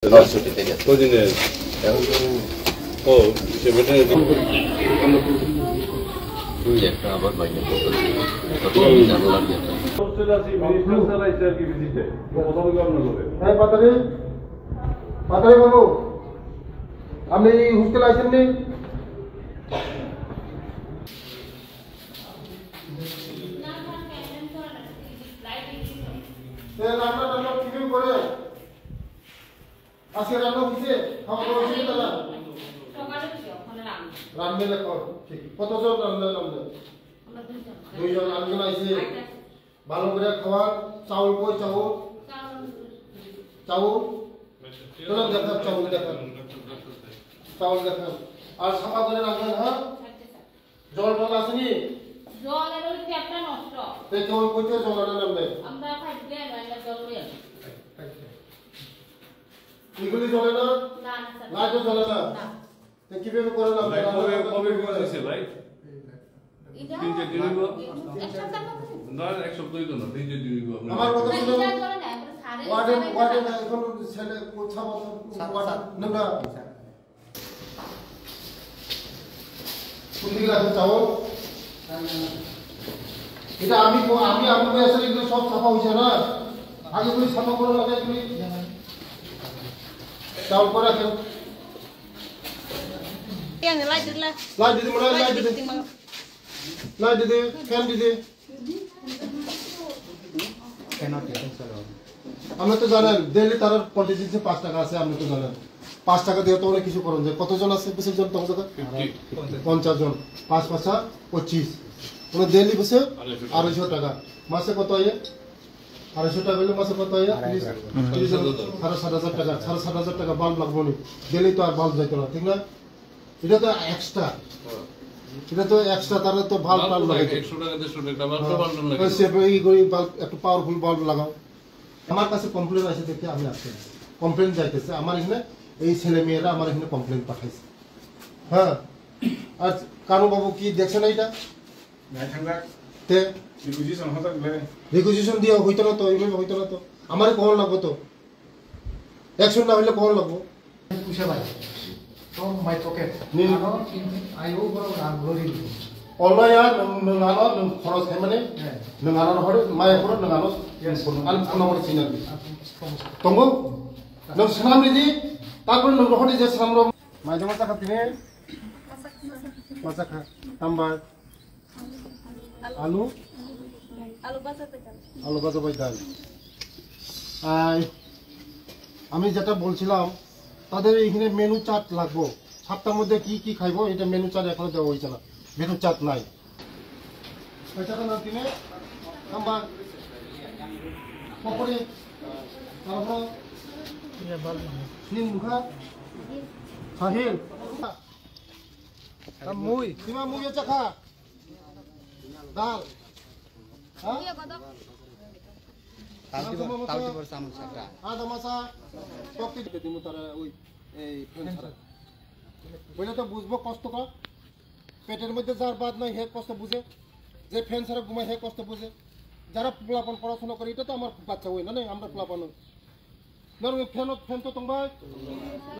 ছুটিতে গেছে কদিনের ও সেটা দুই একটা আবার বাইরে পড়তেছে কত জানালার যেটা হোস্টেল আছে মিনিস্টার চালাইছে আর কি ভিজিটে প্রথম গভর্নর হবে হ্যাঁ পাতারি বাবু আপনি হোস্টেল আছেন নি রান্না টান্না কিভাবে করে আজকে রান্না হয়েছে খাওয়া দাওয়া হয়েছে দাদা রান্না লেখো ঠিক কতজন রান্না রান্না দুইজন আরেকজন আইছে ভালো করে খাওয়া চাউল কই চাউল চাউল চলো দেখা চাউল দেখা চাউল দেখা আর সাফা করে রাখবেন হ্যাঁ জল টল আসেনি জলের ওই ট্যাপটা নষ্ট দেখে ওই কইতে জল আনা নামবে আমরা খাইতে না জল লইয়া এগুলি চলে না না স্যার লাইটও চলে না তো কিভাবে করে না কবে কবে করেছে লাইট এটা 3-4 দিন হলো এক সপ্তাহ মতো না এক সপ্তাহ তো না 3-4 দিন হলো আমার কথা শুনো এটা চলে না আমরা সারে ওয়ার্ডেন এখন ছেলে কোথা ওয়ার্ডেন নোংরা কুন্দি রাখে চাউল এটা আমি আপনাদের আসলে এগুলো সব সাফা হয়েছে না আগে করে সাফা করে লাগে এগুলি চাউল করে রাখেন yang lain dulu lah light দিদি মনে লাইট দিদি লাইট দিদি ফ্যান দিদি আপনি তো জানেন ডেইলি তার কোয়ান্টিটি 5 টাকা আছে আপনি তো জানেন 5 টাকা দিয়ে তো অনেক কিছু করেন যে কতজন আছে 20 জন তখন 50 জন 5 5 25 মানে ডেইলি বসে 250 টাকা মাসে কত হয় 250 টাকা হলে মাসে কত হয় 7,500 টাকা 7,500 টাকা বাল্ব লাগবে না ডেইলি তো আর বাল্ব যাইতো না ঠিক না এটা তো এক্সট্রা তারা তো বাল্ব লাগে 100 টাকা 150 টাকা বাল্ব লাগে এই বাল্ব একটু পাওয়ারফুল বাল্ব লাগাও আমার কাছে কমপ্লেন আছে দেখে আমি আসছি কমপ্লেন যাইতেছে আমার এখানে এই ছেলে মেয়েরা আমার এখানে কমপ্লেন পাঠাইছে হ্যাঁ আর কানু বাবু কি দেখছেন এইটা তে রিকুইজিশন দিয়ে হইতো না তো এইভাবে হইতো না তো আমারই কখন লাগবো তো অ্যাকশন না হইলে কখন লাগবো push away from my pocket. I over I'm worried. Online নঙ্গানো খরচ হয় মানে নঙ্গানো হরে মায়া হরে নঙ্গানো আল ফোন হরে সিনারি তঙ্গো নং সানাম রিজি তারপর নং হরে যে সানাম র মাইজা মাছা খাতিনে মাছা খা তাম্বার আলু ভাজা বাই ডাল আমি যেটা বলছিলাম তাদের এইখানে মেনু চার্ট লাগবো 7টার মধ্যে কি কি খাইবো এটা মেনু চার্ট এখনো দেওয়া হয়েছে না মেনু চার্ট নাই কয়টাকা না কিনে আমরা পকড়ি তারপর মুখা সাহিল মুই কিমা মুই আছে খা ডাল আদা মাছা টকি দিমু তারা ওই এই ওইটা তো বুঝবো কষ্ট কর পেটের মধ্যে যার বাদ নাই হে কষ্ট বুঝে যে ফ্যান ছাড়া ঘুমায় হে কষ্ট বুঝে যারা পোলাপন পড়াশোনা করে এটা তো আমার বাচ্চা হই না আমরা পোলাপান ফ্যান তো তোমার